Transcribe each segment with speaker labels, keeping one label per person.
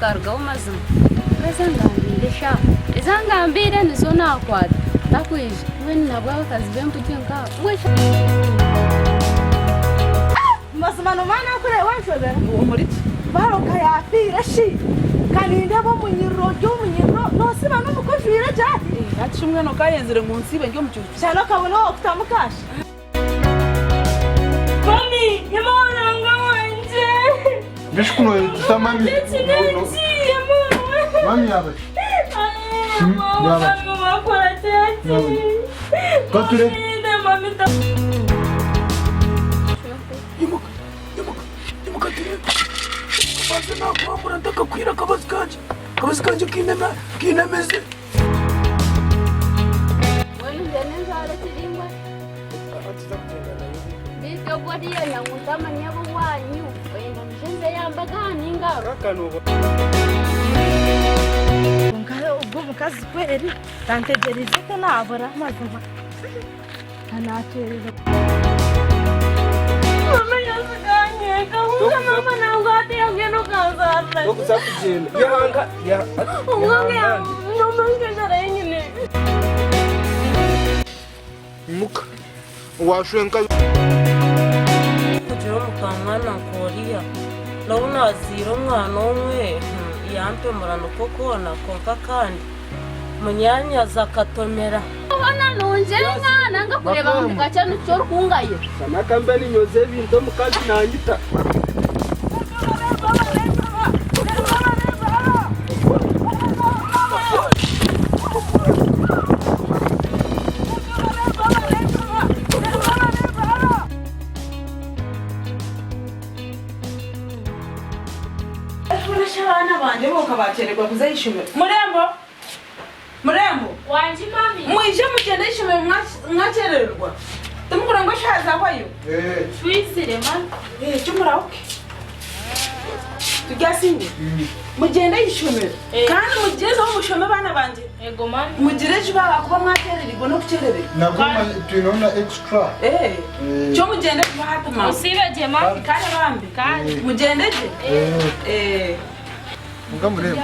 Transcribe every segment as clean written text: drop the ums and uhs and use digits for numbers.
Speaker 1: tukarugaho mazima ngambire sha izangambire nizo nakwata takwije we nabwo akazi bempuke nka
Speaker 2: mazima no mana kure wanshobera muri baroka yapira shi kaninde bo munyiro no siba no mukojwira jati
Speaker 3: ati umwe no kayenzere mu nsibe njyo mu cyucu
Speaker 2: cyane kabona okutamukashi
Speaker 4: mami yamoranga wanje
Speaker 5: bishkuno tamami mami yawe
Speaker 4: mami wakora tete
Speaker 5: Katule
Speaker 4: mami
Speaker 6: Basi nakwambura ndakakwira akabazi kanje kinemeze
Speaker 1: wenzenenzala chilimwe nditogwadiya nyangutama nyabo wanyu wenda mshenze yamba kaninga
Speaker 2: ngalo ubwo mukazi kweri tantegereze ko nabura mazima anatereza
Speaker 4: mama yaziganye kahuza mama nangati yangeno kazarna
Speaker 6: okuzakugenda yahanga
Speaker 4: umwange nomanga jarayine
Speaker 5: muka washwenka
Speaker 4: kujira mukamwana nkoriya nauna ziro mwana umwe yampemurana uko kona konka kandi munyanya zakatomera
Speaker 1: ona nunje ngana ngakureba mukacha nucyo kungaye
Speaker 6: sanakamba ninyoze bintu mukazi nangita
Speaker 3: bakererwa kuzayishimira murembo
Speaker 4: wanje mami
Speaker 3: mwije mugenda yishimira mwakererwa tumukura ngo shaza kwayo
Speaker 4: twizire mami
Speaker 3: cyumuraoke tugasinye mugenda yishimira kandi mugeze aho mushome bana banje
Speaker 4: ego mami
Speaker 3: mugireje baba kuba mwakererwa no kukererwa
Speaker 5: nabwo tunaona extra
Speaker 3: cyo mugende bahata mama
Speaker 4: usibeje mami
Speaker 3: kare bambi kandi mugendeje
Speaker 5: Mugamurembo.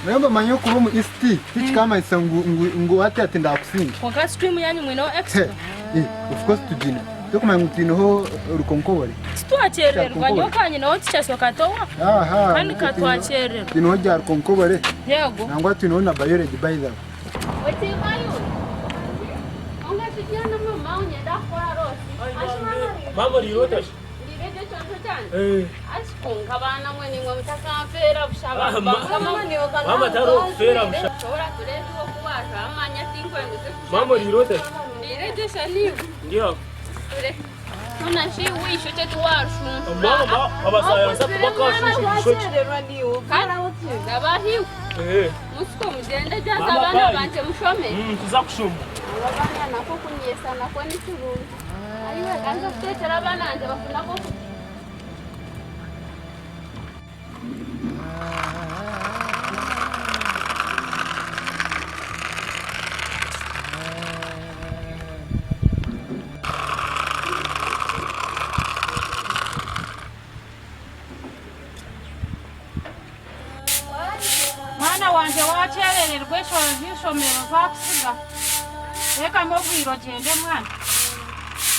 Speaker 5: Murembo manyo kuba mu East hichi kama isa ngo ati ndakusinga.
Speaker 4: Konka stream yanyu mwino extra.
Speaker 5: Of course tujina. Toko manyo tino ho rukonkobore.
Speaker 4: Twachererwa nyo kanye no tichaswa katowa.
Speaker 5: Aha.
Speaker 4: Kandi katwachererwa.
Speaker 5: Tino ho jar konkobore.
Speaker 4: Yego.
Speaker 5: Nangwa tino na biology by the.
Speaker 1: wete mayo onga tujana mama unyenda kwa rosi
Speaker 6: mama riota
Speaker 1: ndibede tonto cyane asikunga bana mwe nimwe mutakamfera bushaba mama niyo kana
Speaker 6: mama taro fera busha
Speaker 1: shora kurezo kubasha amanya tinko ngeze
Speaker 6: mama riota
Speaker 1: ndibede shaliu
Speaker 6: ndio
Speaker 1: ure nona shi wisho chetu washu
Speaker 6: mama abasayansa bakashusha
Speaker 1: washererwa niwo kana uti gabahiu musiko mugende jaza abana banje mushome
Speaker 6: tuzakushuma
Speaker 1: abana nako kunyesa nako ni kirungu ayiwe kanza kutetera abana anje bafuna ko
Speaker 7: mwana wanje wacherererwe ishomero vakusiga reka mubwira gende mwana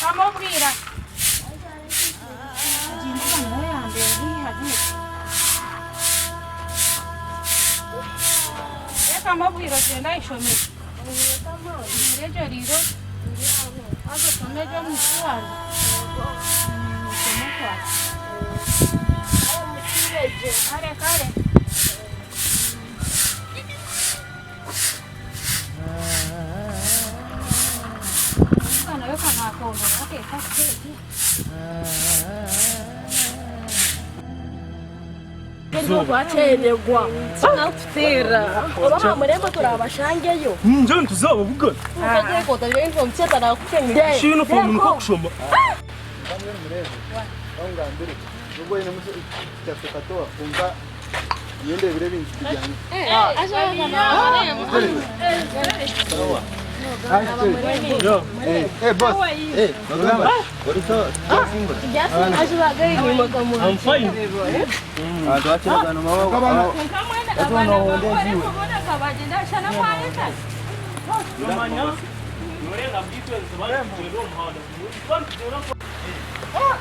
Speaker 7: kamubwira agenda nawe yambere hihagire reka mubwira genda ishomero irejo riro agotomejo mutwara kare kare
Speaker 2: Wachererwa sinakutera oba murembo turabashangeyo
Speaker 6: nje ntuzaba bugana
Speaker 2: ukagiye kotaje info mcheta na kukenye
Speaker 6: shino fomu nuko kushoma
Speaker 5: Bamwe murembo. Aho ngambere. Ubwo ine muso cyafika toa kumva yende bire bintu bijyanye.
Speaker 1: aje bana
Speaker 5: Sawa.
Speaker 6: Yo.
Speaker 5: boss. Magamba. Uri so singura.
Speaker 6: I'm fine.
Speaker 5: Tuachira kana mama.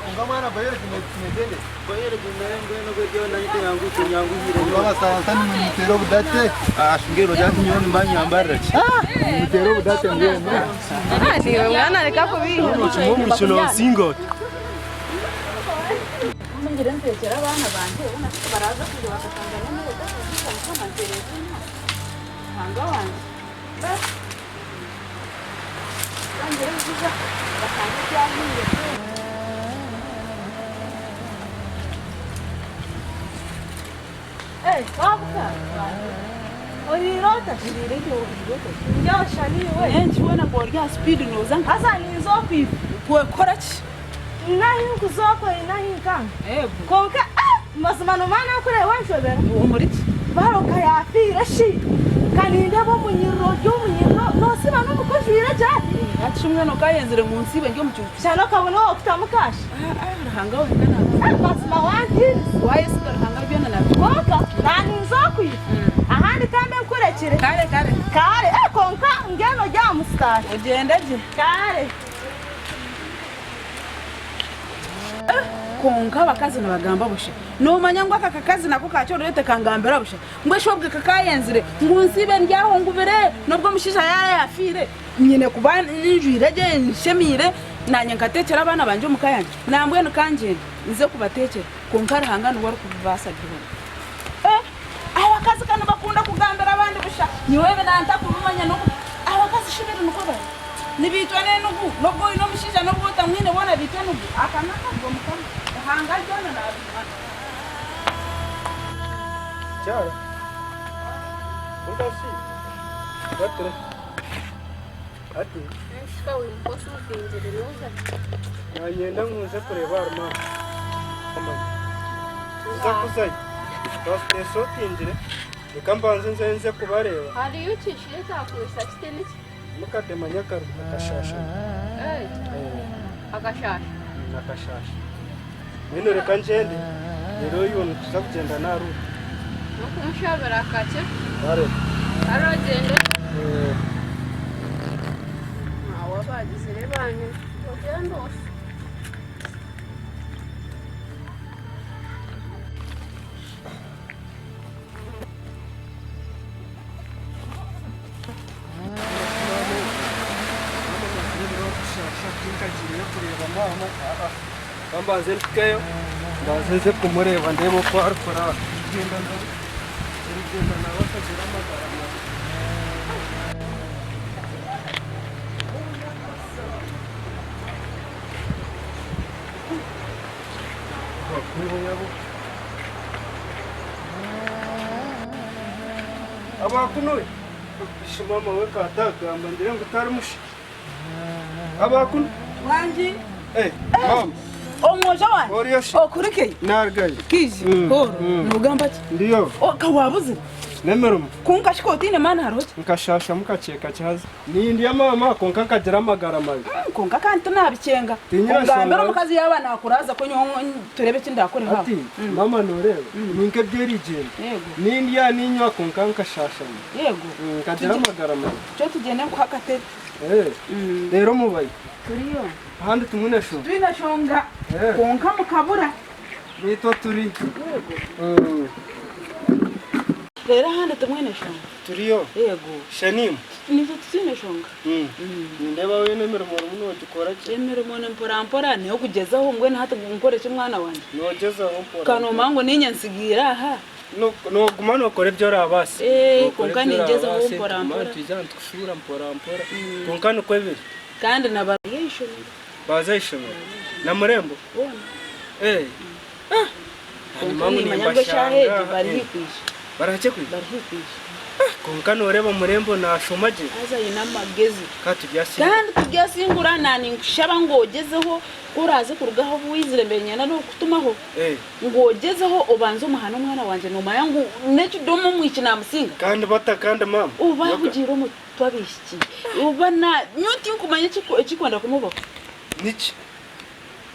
Speaker 5: Ungamana bayere kimedende. Bayere kimedende ngwe nanyite yangu kunyangu hire. Baba sana mutero budate. Ashingero jati nyoni mbanyambara. Mutero budate ngwe.
Speaker 2: Ndio mwana nikakubi.
Speaker 6: Mumukino single.
Speaker 1: Ngira ntekera abana banje ubona ko baraza kujya bakatanga n'ubu bakatanga amaterefone hanga wanje ngira nziza bakanga cyahiye
Speaker 2: wabuka orirota njashani we
Speaker 3: Nchibona ngo rya speed noza
Speaker 2: hasa nizo
Speaker 3: kwekora ki
Speaker 2: nahi kuzoko nahi kan konka masmano mana kure wanshobera
Speaker 3: umuriki
Speaker 2: baroka yafira shi kaninde bo munyiro no siba no mukojira cyane
Speaker 3: atshimwe no kayenzere munsi be ngyo mucyufu
Speaker 2: cyane kabone wo kutamukashi
Speaker 3: hanga wengana
Speaker 2: masma wanti
Speaker 3: waye sikara hanga byona na
Speaker 2: konka nani nzokwi ahandi kambe nkurekire kare konka ngeno jya mustar
Speaker 3: ugende je
Speaker 2: kare
Speaker 3: konka bakazi nabagamba bushe no manya ngo aka kakazi nako kacyo rete kangambera bushe ngwe shobwe kakayenzire ngunsibe ndyaho ngubere nobwo mushisha yafire nyine kuba ninjwire je nshemire nanye nkatekera abana banje mukayanje nambwe nukanje nze kubatekera konka rahangana wari kubasa giho abakazi kana bakunda kugambera abandi busha niwewe nanta kumanya no abakazi shibere nuko bari nibitwane nugu nobwo ino mushisha nobwo tamwine bona bitwane nugu akanaka ngo mukama hanga jona na
Speaker 5: Ciao. Undasi. Batre. Ati.
Speaker 1: shika we mposo kwinjira noza
Speaker 5: Nagenda nkuze kureba arma. Uzakuzai. Bafite kinjire. Ikambanze nzenze kubareba.
Speaker 1: hari ukishije cyakwisa kiteniki
Speaker 5: Mukadema nyakaru nakashasha.
Speaker 1: agashasha
Speaker 5: Nakashasha. Bino reka ngende. Rero yone tuzakugenda naru.
Speaker 1: no kumushabera kace
Speaker 5: Bare.
Speaker 1: aragende wabagize rebanye ogendo
Speaker 5: Kambanze nkeyo. Ndazenze kumureba ndebo ko arukora. Genda nawe akagira amagara. Abakunoye shimama we katagamba ndire ngo utarimushi abakuno
Speaker 3: wanji
Speaker 5: mama
Speaker 3: omwoja wanjye
Speaker 5: Oriyoshi
Speaker 3: okurikeye
Speaker 5: nargaye
Speaker 3: kiji horo nugamba ki
Speaker 5: ndiyo
Speaker 3: kawabuze
Speaker 5: nemerumu
Speaker 3: kunkashikotine mana haroje
Speaker 5: nkashasha mukaceka cyaza nindi ya mama konka kagira amagara mabi
Speaker 3: konka kandi tunabicenga
Speaker 5: Tinyira
Speaker 3: ngambera
Speaker 5: shonga.
Speaker 3: umukazi y'abana akuraza ko nyongo turebe kindi akore hapo
Speaker 5: ati mama noreba ninke byerigenda
Speaker 3: yego
Speaker 5: nindi ya ninywa konka nkashasha
Speaker 3: yego
Speaker 5: kagira amagara mabi
Speaker 3: cyo tugende kwa katete
Speaker 5: rero mubaye
Speaker 3: turiyo
Speaker 5: ahandi tumunesho
Speaker 3: twinashonga konka mukabura
Speaker 5: bito turi
Speaker 3: rero ahandi tumweneshonga
Speaker 5: turiyo
Speaker 3: yego
Speaker 5: shanimu
Speaker 3: nizo tuzineshonga
Speaker 5: ndeba we nemerumu muno dukora ki
Speaker 3: emere mone mpora niho kugezaho ngwe hata nkoresha umwana wanje
Speaker 5: nogezaho mpora
Speaker 3: kanomango ninyansigira aha
Speaker 5: no guma nokore byo rabasi
Speaker 3: konka ningezaho mpora
Speaker 5: tujyana tukusura mpora konka no kwebiri
Speaker 3: kandi nabarishonga
Speaker 5: bazayishomera na murembo
Speaker 3: konka ni manyangwe shaheje bari hikwisha
Speaker 5: barahake kwi
Speaker 3: bari hikwisha
Speaker 6: konkano ureba murembo nashomaje
Speaker 3: aza yina magezi
Speaker 6: katujyasinga
Speaker 3: kandi tubyasingura nani nkushaba ngo ogezeho uraze kurugaho wizire mbenyana no kutumaho ngo ogezeho ubanze umuhano umwana wanje no mayangu nekidomo mwiki namusinga
Speaker 6: kandi batakandi mama
Speaker 3: ubavugira mu twabishiki ubana nyuti kumanya ekikwenda kumubaho
Speaker 6: niki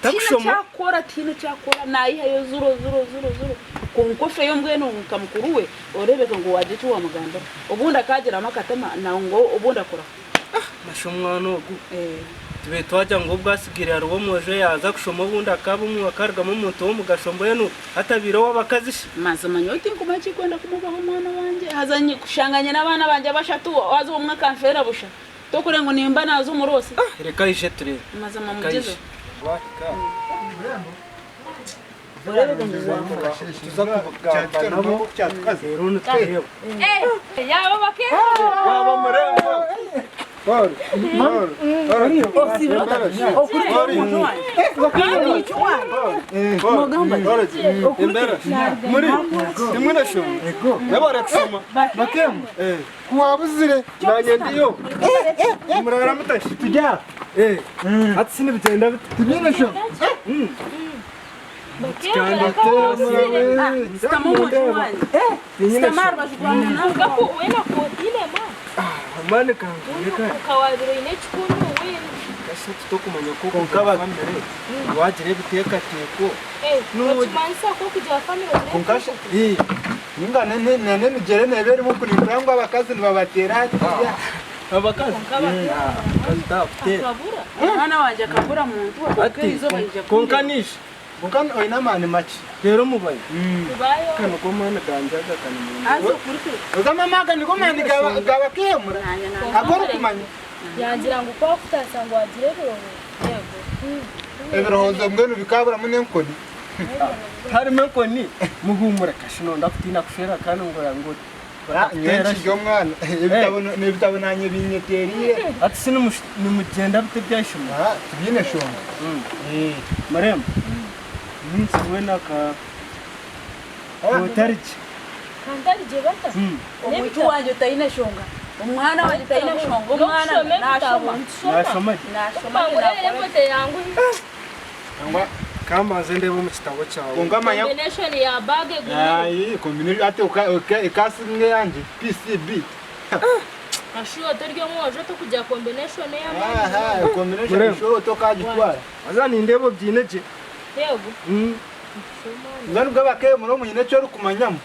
Speaker 3: tina cyakora nayihayo zuro kunkofe yo mbwene nkamukuru we orebeka ngo waje cyo wamuganda ubundi akagira amakatama na ngo ubundi akora
Speaker 6: mashomwana ogu tube twajya ngo bwasigire ari wo mwoje yaza kushoma ubundi akaba mu akargamo umuntu wo mugashombo yenu hatabiro wabakazishi
Speaker 3: maze manyoti nkumanya kikwenda kumubaho mwana wanje hazanye kushanganya n'abana banje bashatu wazo umwe kamfera busha tokure ngo nimba nazo umurose
Speaker 6: reka ishe turebe
Speaker 3: maze mamugeze
Speaker 6: tuza kugamba nabo rero nutweheba
Speaker 7: yaba bakera
Speaker 6: baba murembo
Speaker 5: kuwabuzire
Speaker 6: nanye ndiyo murara mutashi
Speaker 5: tujya
Speaker 6: ati sinibigenda bite
Speaker 5: tubyinasho
Speaker 6: mane kanguye
Speaker 7: ukawabiro inechikunu wini
Speaker 6: kashati to kumanya ko kabambere wagire biteka teko
Speaker 7: numanisa ko kujya family
Speaker 5: kunkasha ninga nene nigere nebere mu kurindangwa abakazi babatera
Speaker 6: abakazi kazitapte
Speaker 7: kabura
Speaker 3: mwana wanje akabura muntu
Speaker 6: ati konkanisha
Speaker 5: Bukan oina mani machi.
Speaker 6: Rero mubaye.
Speaker 7: bayo
Speaker 6: Kano ko mwana ganjaga kana mu.
Speaker 3: azo kurike
Speaker 5: Ugama maka niko mani gawa kiyemura. Agora kumanya.
Speaker 7: yagira ngo kwa kutasanga wagire biro yego
Speaker 5: Ebirohozo mbwenu bikabura munenkoni.
Speaker 6: Harimo ko ni muhumura kashino ndakutina kushera kana ngo yango.
Speaker 5: Nyenshi yo mwana. Ebitabonanye binyeteriye.
Speaker 6: Ati sinu nimugenda bite byashuma.
Speaker 5: Tubyine shonga.
Speaker 6: Marembo. Minsi wena ka Otariki.
Speaker 7: kandari je bata
Speaker 3: omuntu wanje utayine shonga umwana wanje utayine shonga umwana nashoma
Speaker 6: Nashoma.
Speaker 7: pangurere pote yangu
Speaker 5: Angwa
Speaker 6: Kamaze ndebo mu kitabo cyawe.
Speaker 5: ungamanya.
Speaker 7: combination ya bage
Speaker 5: Ai, combination ate ikasi nge yanje PCB.
Speaker 7: ashuwa toryo mwoje to kujya combination ya
Speaker 5: Combination show toka gitwara.
Speaker 6: Azani ndebo byineje.
Speaker 7: yego
Speaker 5: Ngani bwabake muri munyine cyo rukumanyamo.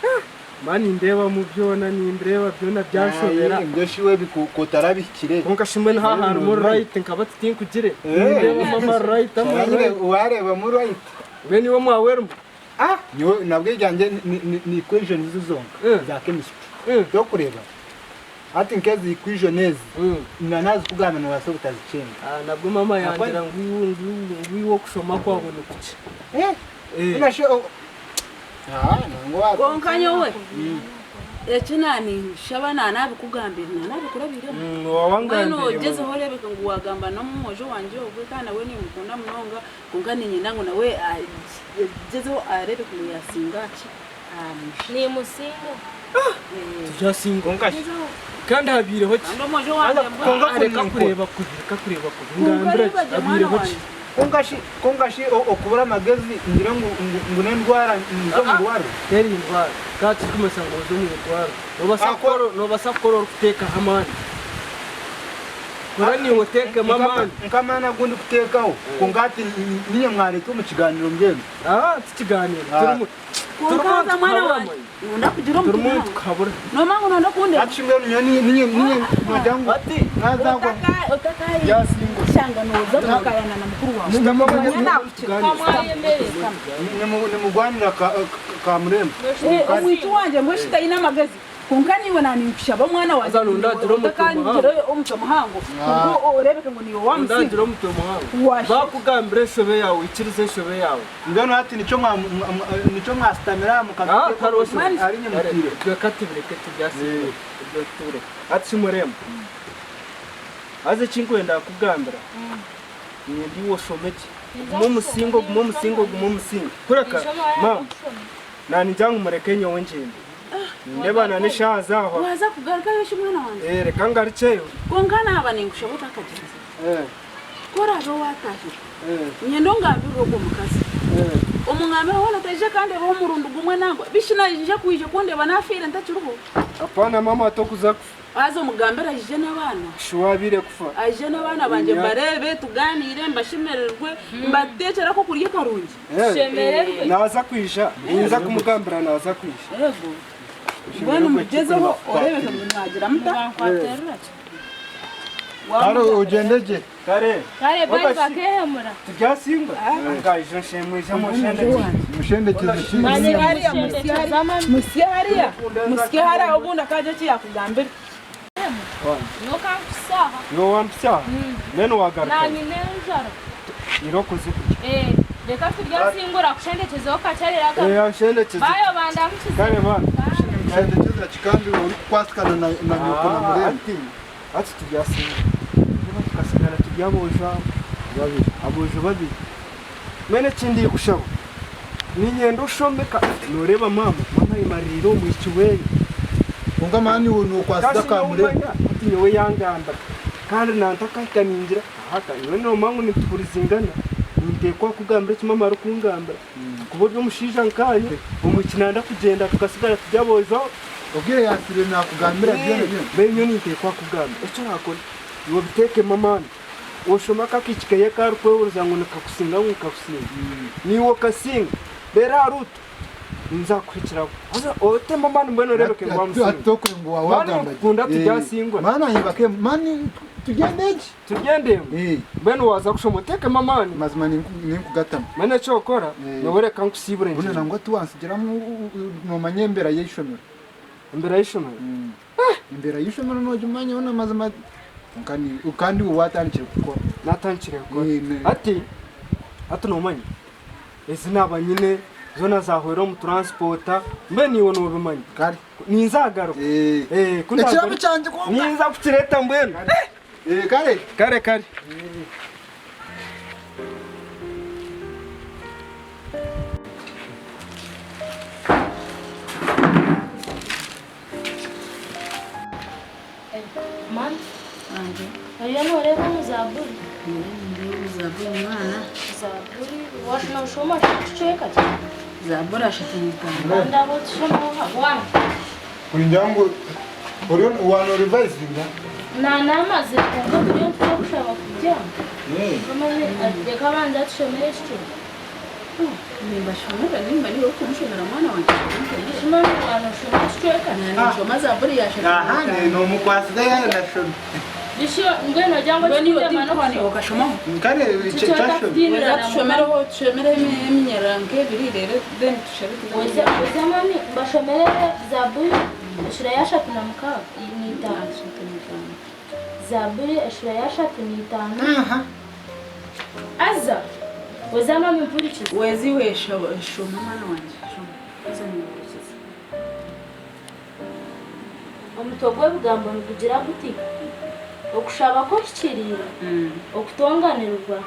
Speaker 6: Mani ndeba mu byona ni ndeba byona byashobera.
Speaker 5: Ndeshiwe bikutara bikire.
Speaker 6: Konkashimwe nta hantu muri right nkabati tinkugire. Ndeba mama right
Speaker 5: Nyine wareba muri right.
Speaker 6: Beni wo mwawermo.
Speaker 5: Nyo nabwe janje ni equation zizonga za chemistry. Yo kureba. Ati nkezi equation ezi. Nanazi kugana no baso butazichenga.
Speaker 6: Nabwo mama yangira ngwiwo kushoma kwabona kuki.
Speaker 5: Inasho nangwa
Speaker 3: konkanyo we ekinani shabana nabikugambira nabikurabira
Speaker 6: wawangambira
Speaker 3: wano gezeho rebeka ngo wagamba no mwojo wanje ubwe kana we ni mukunda munonga kungani nyina ngo nawe gezeho arebeka ngo yasingachi
Speaker 7: ni musingo
Speaker 6: tujyasinga konkashi kandi habireho ki
Speaker 3: ndo mwojo wanje
Speaker 6: areka kureba ngambira habireho ki
Speaker 5: kongashi okubura magezi ngira ngo ndwara nzo ndwara
Speaker 6: teri ndwara kati kumesa ngo zo mu ndwara no basakoro kuteka hamani Kurani uteke mama
Speaker 5: nkamana gundi kutekaho kungati niye mwari tu mu kiganiro ngene
Speaker 6: tukiganira
Speaker 3: kunkaza mwana wanje ndakugira
Speaker 6: turimo tukabura
Speaker 3: no mangu ndo kunde
Speaker 5: atshimwe niye madangu
Speaker 6: ati
Speaker 5: nazangwa
Speaker 3: otakaye
Speaker 6: yasingo
Speaker 3: shanga noza tukayana na mukuru wawe
Speaker 5: ni mugwanira ka murembo
Speaker 3: umwitu wanje mwishita ina magezi kunkani we nani kushaba mwana waje ndakandiro umuco muhango ngo urebeke ngo niyo wamsi
Speaker 6: ndandiro umuco muhango bakugambire shobe yawe ikirize shobe yawe
Speaker 5: ngano ati nico mwastamira mukaza
Speaker 6: karose
Speaker 5: ari nyamutire
Speaker 6: twakatibire ketubyasiye ibyo ture ati murembo aze chinkwenda kugambira ndi wo shomeje mu musingo kureka mama nani jangu murekenyo wenjende ndebana n'ishaza aho
Speaker 3: waza kugaruka yoshe umwana wanjye
Speaker 6: reka ngarukeyo
Speaker 3: konka naba ningushoboka akagenza kora abo watashye nyendo ngambira ugo mukazi umwami wona taje kandi abo murundu gumwe nangwa bishinajije kuje kundeba nafire ntakiruho
Speaker 6: apana mama tokuza
Speaker 3: azo mugambira jije n'abana
Speaker 6: shuwabire kufa
Speaker 3: aje n'abana banje barebe tuganire mbashimererwe mbatekera ko kuriye karungi
Speaker 7: shemererwe
Speaker 6: naza kwisha inza kumugambira naza kwisha
Speaker 3: yego bwana mugezeho orebe mwagira muta
Speaker 7: kwaterura
Speaker 5: Karo ugendeje.
Speaker 6: kare
Speaker 7: bari bakehemura
Speaker 6: tujyasimba ngaje shemuje
Speaker 5: Mushendekeze
Speaker 7: Mane
Speaker 3: hariya
Speaker 7: musiyari
Speaker 3: musiki hariya ubundi akaje kiyakugambira
Speaker 7: nuka kusaha
Speaker 6: yo wampisa neno wagaruka
Speaker 7: nani nenjara
Speaker 6: irokoze
Speaker 7: reka turya singura kushendekezeho kacariraga
Speaker 6: shendekeze
Speaker 7: bayo bandamukize
Speaker 6: kare bana
Speaker 5: Mushendekeze kikambi uri kwasikana na nyoko na murembe.
Speaker 6: ati tujyasimba tukasigara tujyaboja aboje babiri mene kindi kushabo ninyendo ushomeka noreba mama imariro mu ikiwenye
Speaker 5: Kunga mani uno kwasida ka murembe.
Speaker 6: nyowe yangamba kandi nantakaikaningira haka niwe no mangu nitukurizingana nitekwa kugambira kimama ro kungambira kuburyo mushija nkanye umukinanda kugenda tukasigara tujyaboza
Speaker 5: Ubwire yasire nakugambira byene byene.
Speaker 6: benyo nitekwa kugambira icyo nakora yo biteke mama woshoma kakikikaye karukwe uruzango nakakusinga nkakusinga niwo kasinga bera ruto nzakurikiraho aza ote mama mbona rero ke rwamusinga
Speaker 5: Atokwe ngo wawagamba.
Speaker 6: kunda tujyasingwa
Speaker 5: Mana yibake mani tugendeje.
Speaker 6: tugende mbeno waza kushomoteke mama
Speaker 5: Mazima ni kugatama.
Speaker 6: mene cyokora nobore kankusibure
Speaker 5: Bune nangwa tuwansigira mu manyembera yishomero.
Speaker 6: imbere y'ishomero
Speaker 5: Imbere yishomero no jumanya ona mazima ukandi uwatandikira gukora.
Speaker 6: natangire gukora ati nomanye ese naba nyine zona zahwera mu transporta mbe niwo nobimanye
Speaker 5: Kari.
Speaker 6: ninzagaruka
Speaker 5: Ekirabo cyanje ko.
Speaker 6: ninza kukireta mbwenu
Speaker 5: Kare.
Speaker 6: kare
Speaker 7: man ayo noreba muzaburi zaburi washina ushoma cheka
Speaker 3: zabura shatanitanga
Speaker 7: ndabo tushoma hagwana
Speaker 5: Kurinjangu Orion wano revisinga.
Speaker 7: na namaze kuvuga byo tushaka kujya reka banza tushomere cyo
Speaker 3: nimbashomera nimba niwo kumushomera mwana wanjye
Speaker 7: shima mwana shoma cheka
Speaker 3: nishoma zaburi yashatanitanga
Speaker 5: no mukwasida ya nashon.
Speaker 7: bisho ngweno jango
Speaker 3: niwo
Speaker 7: chinde mano
Speaker 3: tikwani okashoma
Speaker 5: Kare chashon.
Speaker 3: weza tushomera eminyaranke biri rero then
Speaker 7: Weze mami bashomere zaburi ashira yashatu na mukaga ni itanu zaburi ashira yashatu ni itanu aza weze mami mpurikiza
Speaker 3: wezi shoma mwana wanjye shoma weza niwukiza
Speaker 7: omutogwe bugambo nikugira guti okushaba ko kikirira okutonganirwa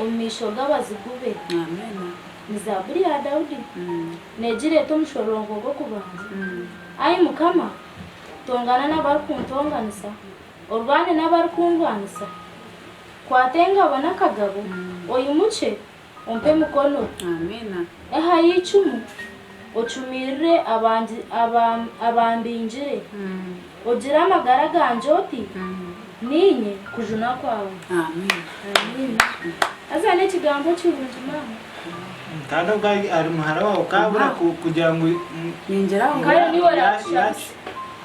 Speaker 7: omumisho g'abazigube
Speaker 3: amen
Speaker 7: ni zaburi ya Daudi negireta omushorongo gwo kubanza ayi mukama tongana n'abari kuntonganisa orwane n'abari kundwanisa kwatenga abona akagabo oyimuce ompe mukono
Speaker 3: amen
Speaker 7: eha y'icumu ocumirire abambinjire ogira amagara ganje oti ninye kujuna kwawe
Speaker 3: amen
Speaker 7: aza n'ekigambo kirungi mama
Speaker 8: Tanda bwari ari muhara wawe kabura kugira ngo
Speaker 3: yingeraho
Speaker 7: kayo niwe rashatse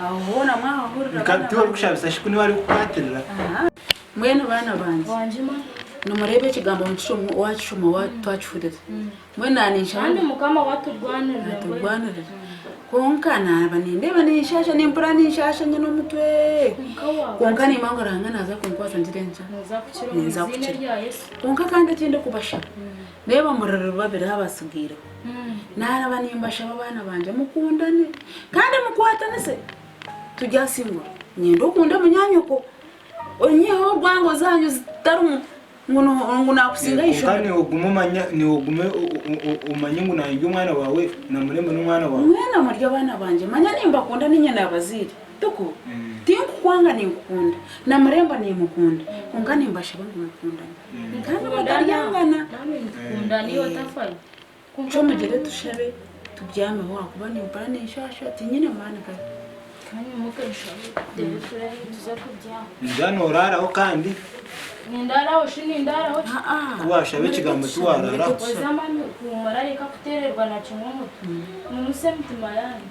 Speaker 3: aho na mwahurira
Speaker 8: ikabitiwe kushabisa shiku niwe ari kukwatirira
Speaker 3: mwene bana banje
Speaker 7: wanjima
Speaker 3: numurebe ikigambo wacishoma twacifurira mwene anisha
Speaker 7: kandi mukama waturwanirira
Speaker 3: turwanirira konka naba nindeba nishasha nimpura nishasha nyine umutwe konka nimanga ranga naza kunkwaza ndirenja
Speaker 7: nza kukira rya Yesu
Speaker 3: konka kandi atinde kubasha neba murariro babiri habasugira naraba nimbasha abana banje mukundane kandi mukwatane se tujyasingura nyendo ukunda munyanyoko onyeho rwango zanyu zitarumu ngo nakusinga yishobora
Speaker 8: kandi ugume umanye ngo nanjye umwana wawe na murembo n'umwana wawe
Speaker 3: mwana maryo abana banje manya nimba akunda n'inyana y'abaziri tuko tingu kwanga ninkunda na murembo nimukunda unga nimbasha bangu mukundana kandi bataryangana
Speaker 7: Kunda niyo tafari.
Speaker 3: cyo mugere tushabe tubyame wakuba nimbara n'ishasha tinyine mwana gato
Speaker 7: Kandi mukesha. Debe turaye tuza kubyama.
Speaker 8: njyana uraraho kandi
Speaker 7: Nindaraho shinindaraho.
Speaker 8: kubasha bekigambo tuwararaho
Speaker 7: Zamani kumara reka kutererwa na kimwe mutu. Mumuse mutima yanyu.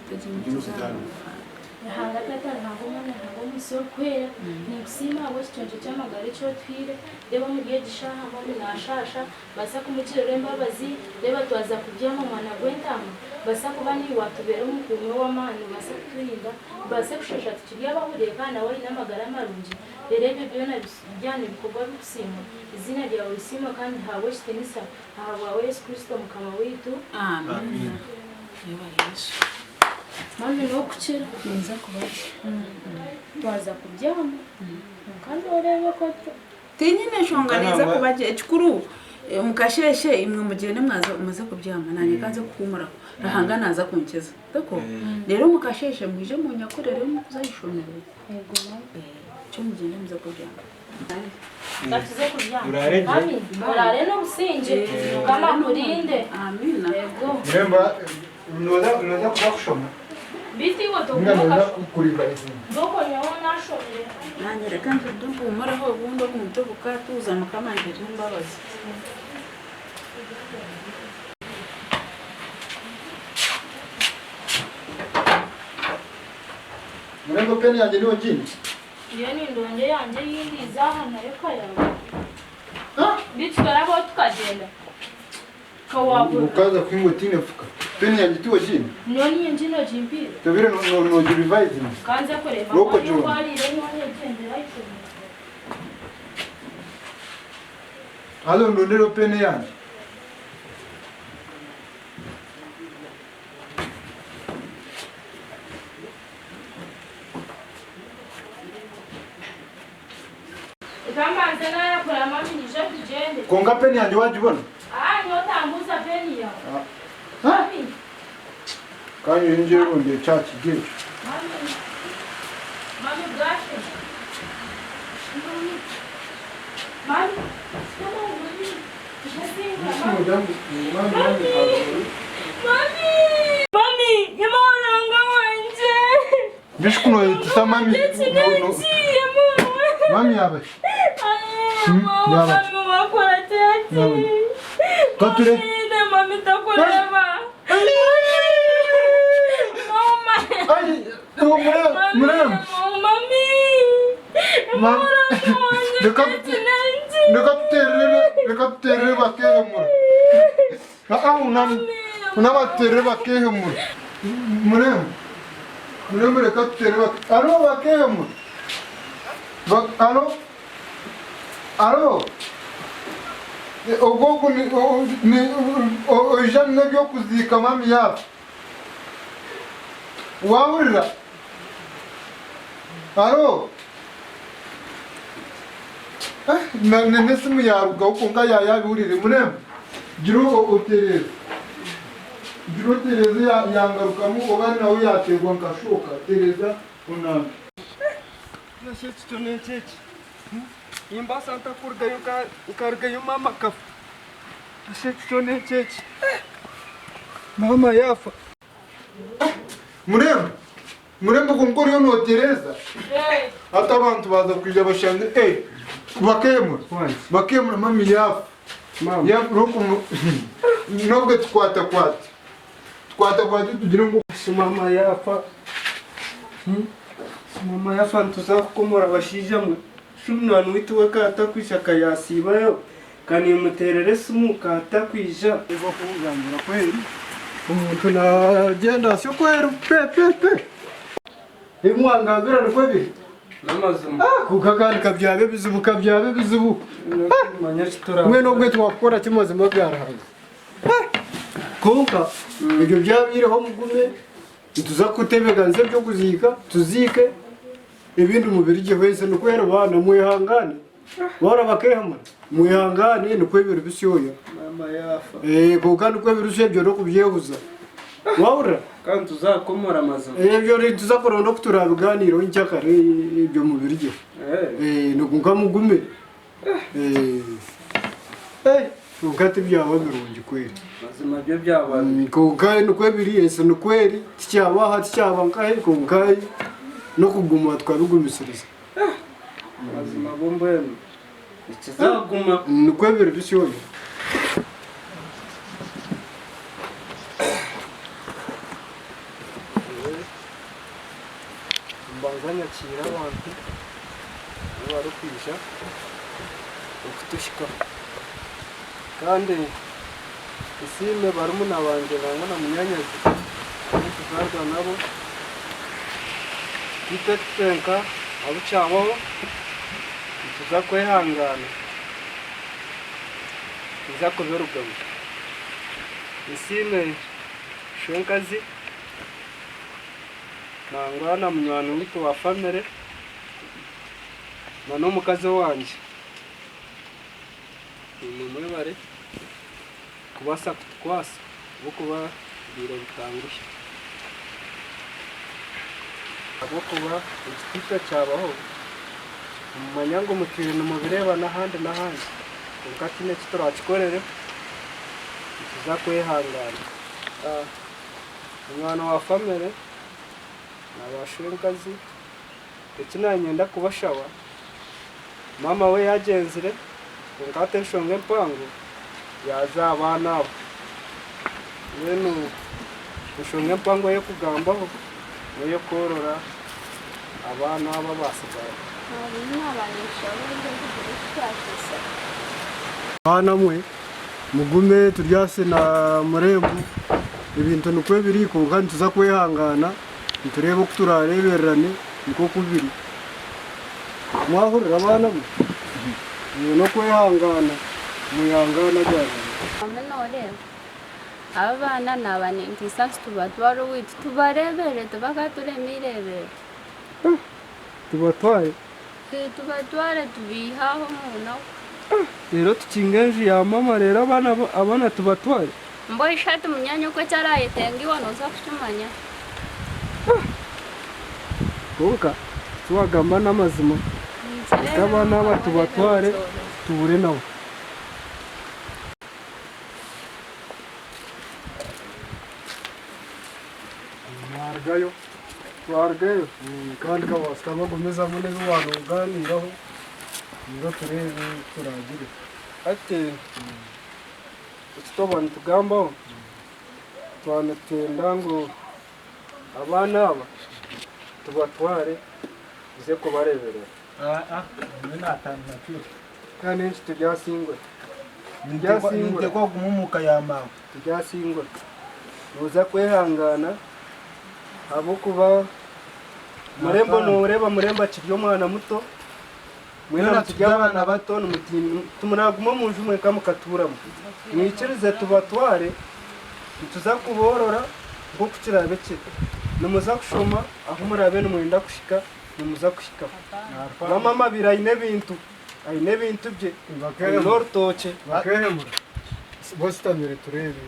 Speaker 7: Hanga tata ntabwo mwana ntabwo musoro kwera nikusima abo kitonje cyamagare cyo twire reba mugiye gishaha mami nashasha basa kumukirero embabazi reba twaza kubyama mwana gwentama basa kuba ni watubera umukume w'amani basa kuturinda basa kushasha tukiriya bahuriye kana wari n'amagara marungi rebe byo na bijyane bikorwa bikusima izina ryawe risima kandi hawe kitenisa hawe Yesu Kristo mukama witu
Speaker 3: amen yeba Yesu
Speaker 7: mami no kukira
Speaker 3: nza kubaje
Speaker 7: twaza kubyama kandi urebe ko
Speaker 3: tinyine shonga neza kubaje ekikuru mukasheshe imwe mugende mwaza umaze kubyama nanye kanze kukumura rahanga naza kunkeza doko rero mukasheshe mwije mu nyakorere muzayishomere
Speaker 7: yego
Speaker 3: cyo mugende muza kubyama
Speaker 7: Gatuze kubyama
Speaker 8: Urare je?
Speaker 7: mami urare no businje kama kurinde
Speaker 3: amina
Speaker 7: yego
Speaker 5: Muremba unoza kuba kushoma
Speaker 7: biti woto
Speaker 5: unoza kurimba izina
Speaker 7: doko nyawo nashomye
Speaker 3: nanye reka ndumva umaraho ubundi kumutwe bukatuza mukamangije imbabazi
Speaker 5: Muremba peni yanjye niwo jini
Speaker 7: iyo ni ndonge yanjye yindi izahana yo kayawe bitwara bo tukagenda kawabu
Speaker 5: ukaza kwingotine fuka peni yanjye tiwo jini
Speaker 7: noni njino jimpira
Speaker 5: tabire no revise ni
Speaker 7: kanze kureba
Speaker 5: Roko
Speaker 7: ko
Speaker 5: John.
Speaker 7: kwari rero yendera icyo
Speaker 5: halo ndondero peni yanjye
Speaker 7: Kamanze naya kurama minije tugende
Speaker 5: konga peni yanjye waje ubona
Speaker 7: nyotambuza peni yawe
Speaker 5: Ah.
Speaker 7: mami
Speaker 5: kandi njye rundi cyaci gihe
Speaker 7: mami bwashe mami mami yamonanga wanje
Speaker 5: bishkuno yitisa mami mami yawe
Speaker 7: mami wakora tete
Speaker 5: kature
Speaker 7: mami takureba
Speaker 5: ai murem rekaterere bakehe mure unabaterere bakehe mure murem rekaterere alo bakehe mure alo ubwoko ni ijana n'ibyo kuzika mami yawe wahurira alo nene simu yaruga ukunga yayabihurire murembe gira utereza yangarukamo ubari nawe yaterwa nkashoka tereza unambe
Speaker 6: Nascete tu nem tete. Imba Santa Curgaio cargaio mama caf. Nascete tu nem tete. Mama yafa.
Speaker 5: murembe kunkora iyo notereza hata abantu baza kuja bashanga bakemura mami yafa nobwe tukwatakwata tugira ngo
Speaker 6: Mama yafa. Mama yafa ntuzakukomora bashijamwe. Shumwana wituwe katakwishaka yasibayo. Kani muterere simu katakwija.
Speaker 5: eva kuganira kweli umuntu nagenda sio kweli pe imwangazira ni kweli
Speaker 6: Namazuma.
Speaker 5: kukakanika byabe bizibu
Speaker 6: Manya chitora.
Speaker 5: mwe nobwe twakora kimazima byarahaze konka ibyo byabiriho mugume tuza kutebeganze byo kuzika tuzike ibindi umubiri gihe wese no kwera bana mwihangane bora bakehamana
Speaker 6: mwihangane nikwe ibintu bisyoya
Speaker 5: mama yafa
Speaker 6: kuko nikwe birusha ibyo no kubyehuza wabura
Speaker 5: kandi tuzakomora amazina
Speaker 6: ibyo tuzakora no kuturabiganiro ncyakare ibyo mu biryo nukunga mugume ukati byawe birungi kweli
Speaker 5: mazima byo byabaye
Speaker 6: kuko nikwe biri ese nikweli ticyaba nkahe kuko no kuguma twabigumisiriza
Speaker 5: mazima bombe ikizaguma
Speaker 6: nikwe biri bisyoye mbazanyakira abantu bari kwisha ukutushika kandi isime barumuna banje nangana munyanyazi tuzarwa nabo twitetenka abucabaho tuza kwihangana tuza kuberugamo isime shonkazi nangana munywani wito wa family na n'umukazi wanje nimwe bare kubasa kutwasa bo kuba biro bitangushye abo kuba igitita cyabaho umanya ngo mukirino mu bireba n'ahandi kuko kine kiturakikorere kiza kwihangana umwana wa family nabashungazi ndetse nanyenda kubashawa mama we yagenzire ngate shonge mpango yazabana abo yenu ushonge mpango yo kugambaho no korora abana babasigaye bana mwe mugume turyase na murembo ibintu nikwe biri ko kandi tuza kwihangana turebe ko turareberane niko kubiri mwahurira abana mwe no kwihangana muyangana cyane
Speaker 1: amenore aba bana ni abanengisasi tubatwara uwitwa tubarebere tubakaturemirebere
Speaker 6: tubatwaye
Speaker 1: tubatware tubihaho umuntu
Speaker 6: rero tukingenje ya mama rero abana tubatwaye
Speaker 1: mboye ishati mu myanya uko cyaraye tengiwa noza kutumanya
Speaker 6: kuka tuwagamba n'amazima abana batubatware tubure nabo twargayo kandi kabasika bagomeza muri abantu uganiraho ngo turebe turagire ati tutobana tugambaho twanatenda ngo abana aba tubatware uze kubareberera kandi nshi turyasingwe
Speaker 5: ninde ko gumumuka yamawe
Speaker 6: turyasingwe uza kwihangana abo kuba murembo nureba murembo akiryo mwana muto mwena tujyabana bato tumunaguma mu nju mwe kamukaturamo mwikirize tubatware tuza kuborora ngo kukirabe cye numuza kushoma aho murabe n'umwenda kushika numuza kushika mama birayine bintu ayine bintu bye n'ortoche bakehemura bositamire turebe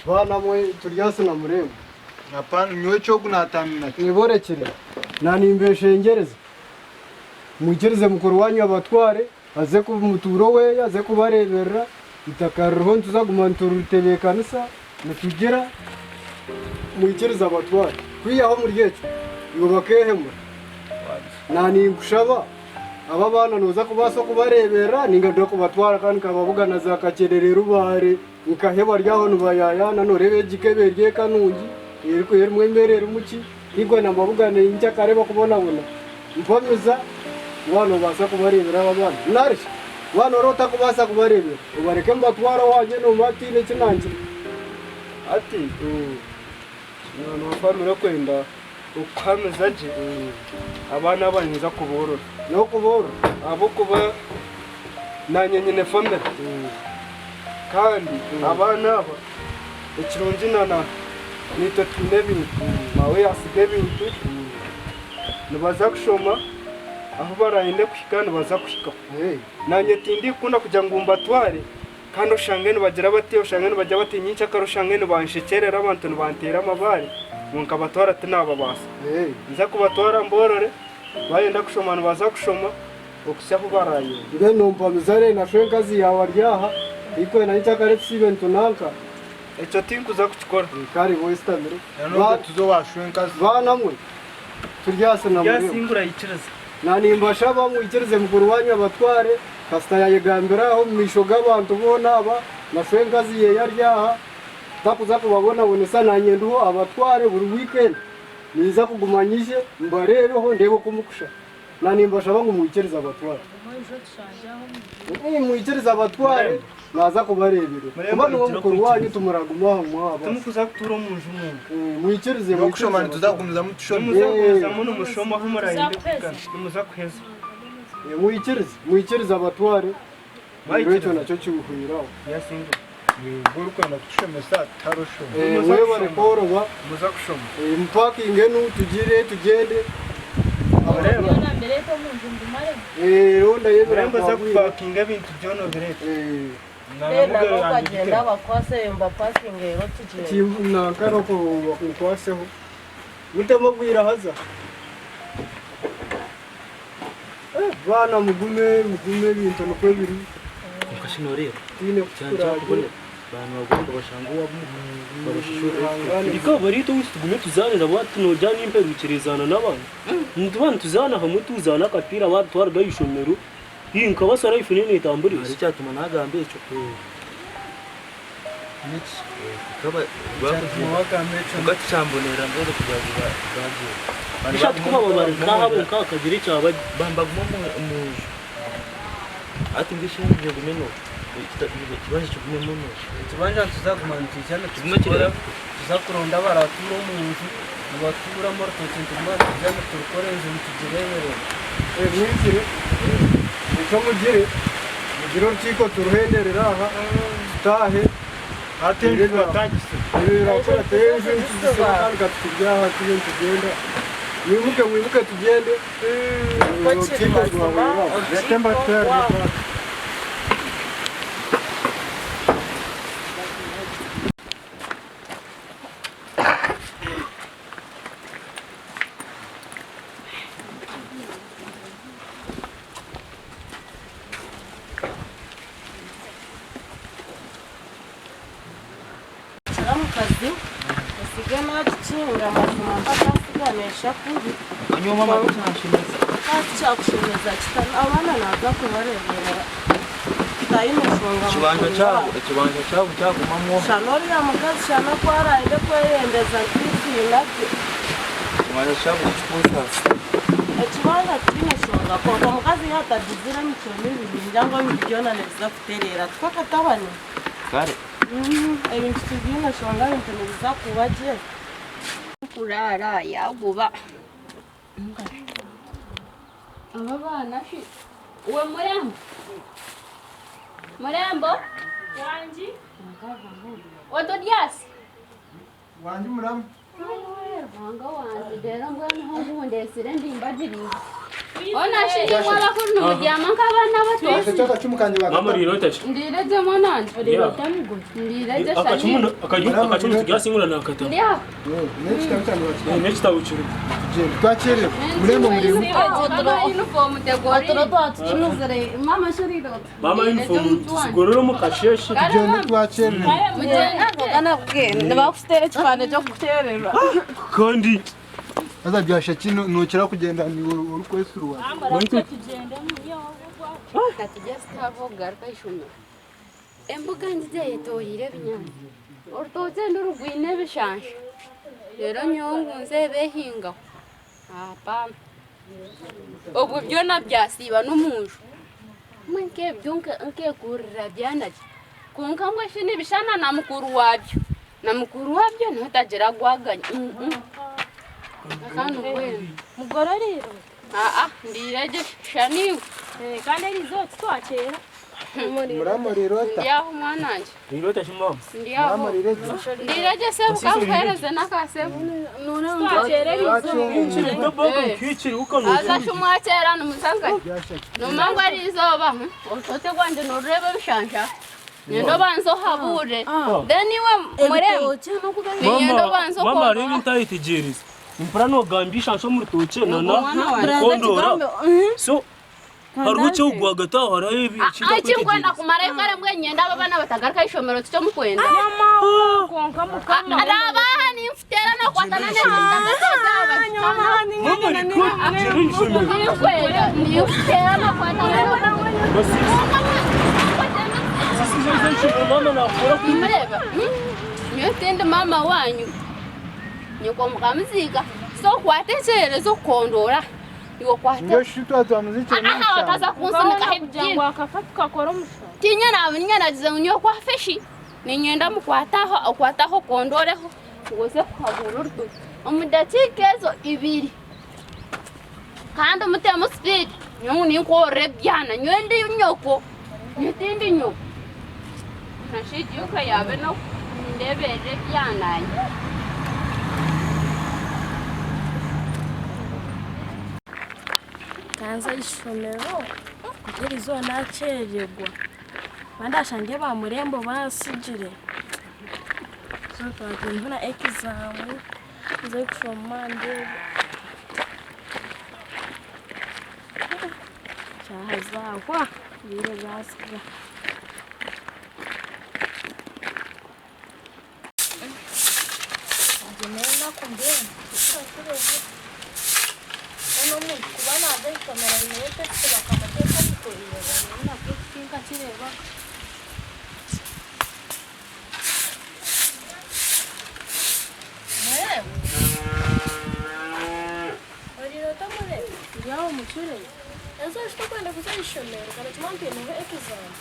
Speaker 6: bana mwe turyase na murembo
Speaker 5: napana nyowe cyo gunatamina
Speaker 6: niborekere nanimbeshengereza mugerize mukuru wanyu abatware aze ku muturo we aze kubareberera itakarho ntuzaguma turutebekana mutugera mugerize abatware kwiyaho muri yecu ngo bakehemura nani gushaba aba bana noza kubaso kubarebera ningado kubatwara kandi kababugana za kakererero bare nkaheba ryaho nubayayana norebe gikebe rye kanungi iriko yerimwemerera umuki igwe namabugane injya kareba kubonabona nkomeza wano basa kubarebera abana narisha wano rota kubasa kubarebera ubareke mbatwara wanye no matine kinangira ati no famira kwenda ukameza je abana banyiza kuborora no kuborora abo kuba nanyenyene famira kandi abana aba ikirungi nana nito tunebintu mawe asige bintu nibaza kushoma aho barayinde kuhikana baza kuhikaho nanye tindi kunda kugira ngo mbatware kandi ushangene bagira bate ushangene bajya batinyinca karo ushangene banshekerera abantu ntibantera amabari nunka batwara ati nababasa nza kubatwara mborore bayenda kushomana baza kushoma okushaho baraye
Speaker 5: Ire numva mizare na shwenkazi yawe aryaha iko na icyakare sibe ntunanka
Speaker 6: icyo tinkuza kukikora
Speaker 5: kari westamire
Speaker 8: Nubwo tuzowashwenkazi
Speaker 5: banamwe turyase na muri
Speaker 6: yasingura yiciriza
Speaker 5: nanimbasha bamwikirize mukuru wanyu abatware kasita yayegambira aho mwisho g'abantu bona aba na shwenkazi ye yaryaha takuza kubabona bonesa nanyenduho abatware buri weekend niza kugumanyije mbarebeho ndebe kumukusha nanimbasha bamwikiriza abatware mwikiriza abatware naza kubarebera kuba n'uwo mukuru wanyu tumuragumaho mwaba
Speaker 6: tumukuza kutura umuntu umwe
Speaker 5: mwikirize
Speaker 8: mukushomana tuzakomeza mutushome
Speaker 6: muzakomeza muno mushomo aho murayinde kugana muza kuheza
Speaker 5: mwikirize abatware icyo nacyo kibuhiraho
Speaker 6: yasingura
Speaker 8: Gurukana kushomesa tarusho
Speaker 5: mwe bari koroba
Speaker 6: muza kushoma
Speaker 5: mpakinge n'utugire tugende
Speaker 6: abareba
Speaker 7: mbere ko mu nzu ndumare
Speaker 5: ronda yebera
Speaker 6: uremba za kupakinga ibintu byono birete
Speaker 2: Nenda bakagenda bakwase mba parking rero tugire
Speaker 5: nakaroko bakwaseho mutemo bwira haza bana mugume bintu nuko biri
Speaker 9: ukashinorera
Speaker 5: tine kuragone
Speaker 9: bantu bagomba bashanguwa barashishura iriko barito usitugume tuzanira batu nojana imperukirizana n'abantu ntubana tuzana hamwe tuzana kapira batwara gayishomero yinka basara ifunene itamburira ari cyatuma nagambe cyo
Speaker 8: niki
Speaker 9: kaba
Speaker 6: wagambe
Speaker 9: ugacambonera mbere kujavuga bagiye bishatse kuba babari kahabo kakagira cyaba bambaguma mu ati ngishinje gumeno kibaje cyugumemo no
Speaker 6: tubanja tuzagumanuka cyane
Speaker 9: tugumekira
Speaker 6: tuzakuronda baratura mu nzu batura mu rutoki tumana cyane turukorenze mutugirebere
Speaker 5: mwigire icyo mugire urukiko turuhenderera aha tahe
Speaker 8: atenje batagise
Speaker 5: birakora tenje tuzisobanura tukijyaha tugenda mwibuke tugende urukiko rwabera
Speaker 8: yatemba twere
Speaker 2: kazi usigana tukinga amashuma mpaka asiganisha kuri
Speaker 9: anyuma makushimeza
Speaker 2: kandi cyakushimeza kitana abana naza kubarebera tayimishonga
Speaker 9: ikibanja cyabo cyagumamo
Speaker 2: shanori ya mugazi shana kwarainde kweyendeza kwisinabyo
Speaker 9: ikibanja cyabo cy'ubusa
Speaker 2: ekibanga kimishonga koko mugazi yatadizira micono ibintu njyango bibyona neza kuterera twakatabane
Speaker 9: kare
Speaker 2: ebintu tubyinashonga bintu nibiza kubaje
Speaker 1: kurara yaguba aba bana shi uwe murembo
Speaker 7: wanji
Speaker 1: otodyasi
Speaker 8: wanjye muramu
Speaker 1: wanga wanjye rero ngo nkundesire ndimbagiriye ona shiri mwabakuru n'umuryama nk'abana bato
Speaker 8: cyaka cyumukanje
Speaker 9: mama rirotashe
Speaker 1: ndirejemo nanje ndireje shani
Speaker 9: akacumu tugyasingura nakata
Speaker 1: ndiha
Speaker 8: niki cyangwa
Speaker 9: next tawuchuru
Speaker 8: twakere murembo murimu
Speaker 1: uniform tegori
Speaker 2: tunuzere
Speaker 1: mama shiri dot
Speaker 9: mama uniform sigororo mu kasheshe
Speaker 8: gende twakere
Speaker 2: kana kugenda bakustere cyane cyo kuterera
Speaker 9: kandi
Speaker 8: aza byasha kino nukira kugenda ni urukwesuru wa
Speaker 1: katujyastavogar kayishuma embuga nziza yetoyire binyana urutoze n'urugwine bishanje rero nyongunze behingaho apana ubwo byo nabyasiba n'umuntu mwenke byunka nke kurira byanaje kunka ngo shini bishana na mukuru wabyo niho tagera gwaganya akantu kweli
Speaker 7: mugoro rero
Speaker 1: ndireje shaniwe
Speaker 7: kandi ari zo twakera
Speaker 5: muramurirota
Speaker 1: Ndiyaho mwana wanjye.
Speaker 9: Nirota shimama.
Speaker 1: Ndiyaho. Ndirege se ukampereze n'akasebo.
Speaker 9: Inchiri tabako kichiri ukano.
Speaker 1: Agasha umwakera n'umusangaye. Numangwa ari izoba. Otote gwanje nurebe bishanja. Nyendo banzo habure. Then iwe murembo. Nyendo banzo ko.
Speaker 9: Mama rero ntayitegereza. Imprano gambisha nsho muri toche nana. Kondora. So harucho ugwagata harayebi chita
Speaker 1: Achi kwenda kumara yukare mwe nyenda babana batagaruka ishomero cyo mukwenda.
Speaker 4: konka mukama
Speaker 1: Araba ni mfutera no kwatana ne ni mfutera no kwatana. Mureba. Nyotende mama wanyu. Nyoko mukamuzika. So kwatekereza zo kondora. Iwo kwate.
Speaker 5: ndio shitu atwamuzike
Speaker 1: Aha wataza kunsunika
Speaker 4: hebjingo akafatuka kora musha
Speaker 1: Kinyana nagize unyo kwa feshi. Ninyenda mukwataho akwataho kondoreho. Ngose kuhabururdu. Umudakikezo ibiri. Kandi umutemo speed. Nyungu ninkore byana nyende nyoko. Nyitindi nyoko. Nashidi yuka yabe no ndebere byana.
Speaker 7: Kanza ishomero kugira izo nacererwa bandashange ba murembo basijire so twagiye na exam zo kushoma nde cyahazakwa bire basira Jemena kumbe Ono muntu kubana azayisomera nimwese bakamuteka bikorera na kukinga kireba Oriro tamore yawo muchure Ezo kwenda kuzayishomera kana tumampe no exam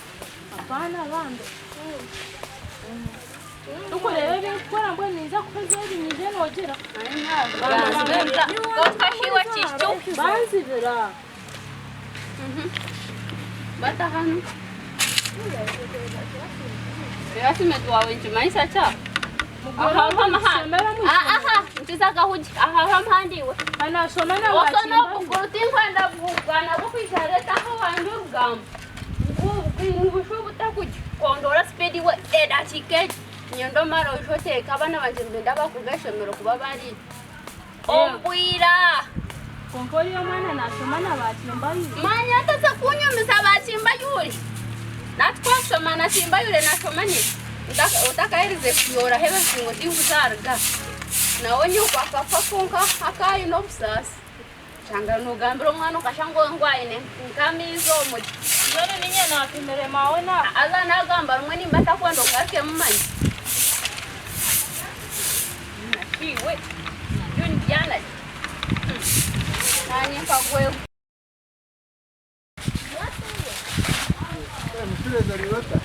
Speaker 7: Apana bando Uko rero bikora mbwe niza kukoza ibinyize nogera
Speaker 1: Gofashiwa chisho
Speaker 7: banzibira
Speaker 1: Bata hanu Yasi metwawe nchimaisa cha Aha nchizaga huji aha mhandiwe
Speaker 7: ana somana
Speaker 1: Osono kuguruti kwenda bugana bukwishareta ho wandurugam Ngushu butakujikondora speed we eda ticket Nyendo mara ushoteka abana banje ngenda bakugashomero kuba bari Ombwira
Speaker 7: Konkori yo mwana nasomana batimba yuri
Speaker 1: Manya ataza kunyumisa batimba yuri Natwasoma natimba yuri nasomanye Utakairize kuyora hebe singo divuzarga Nawe nyuko akafa konka akayi no busasi Changa nugambira umwana ukashango ngwaine nkamizo muti
Speaker 7: None ninye napimere mawe na
Speaker 1: Aza nagamba rumwe nimbata kwenda ngake mumanyi Iwe Yuni jana Nanye kagwe
Speaker 5: mshule rirota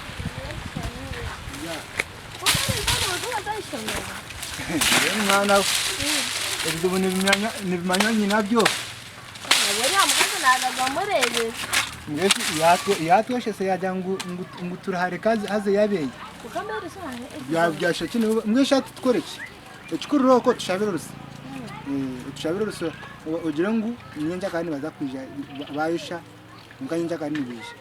Speaker 5: mwana ebizibu nibimanya nyinabyo yatweshe se yajya ngo turahare kazi haze yabeye byashe kino mweshati tkoreki ekikururo ko tushabira rusa tushabira rusa ugira ngo inyenja kandi baza kwija bayisha mukanyenja kandi nibisha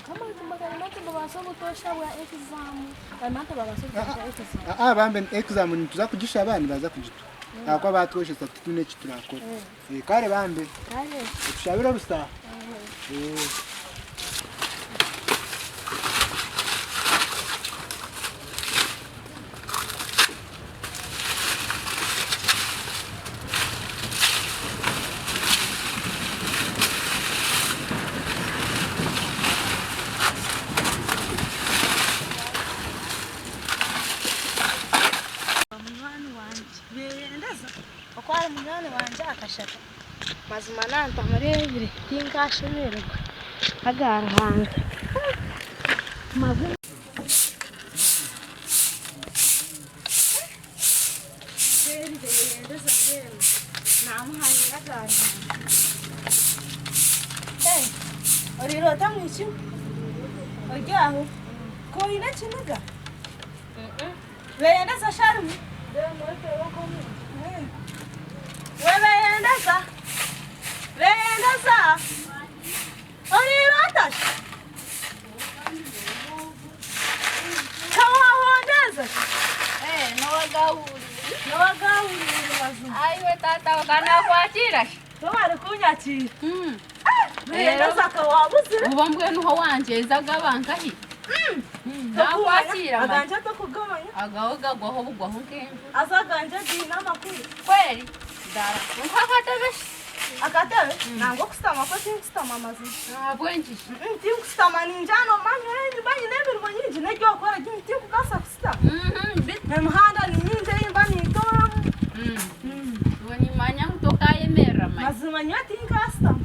Speaker 7: kama tumbagana nato babaso gutosha bwa exam bamata babaso gutosha exam
Speaker 5: bambe exam nituza kugisha abana baza kugitu akwa batweshe satatu ne kiturakora kare bambe
Speaker 7: kare
Speaker 5: tushabira rusa
Speaker 7: Okwara munyane wanje akashaka mazima nanta murebire tinkashoberwa agara hanga mabu Oriro tamwichi
Speaker 2: Ojyaho ko ina kiniga beyendeza sharumu we beyendeza orirotasha kawahondeza nowagawulire bazima
Speaker 1: aiwe tata ukanakwatira
Speaker 2: tobari kunyakira beyendeza kawabuzire
Speaker 1: uba mbwenu ho wanjezaga bankahi nakwatira
Speaker 2: aganje tokugabanya
Speaker 1: agahoga gwaho bugwaho nk'enju
Speaker 2: azaganje dina makuru
Speaker 1: kweli dara nkakatebeshe
Speaker 2: akatebe nango kusitama ko tinkusitama amazima
Speaker 1: nabwenjije
Speaker 2: tinkusitama ninjano manye banyi n'emirimo nyingi n'ebyo okora tinkukasa kusitama emihanda ni nyingi eyimba niitoramu
Speaker 1: nimanya ntokayemerera
Speaker 2: mazima nyo tinkasitama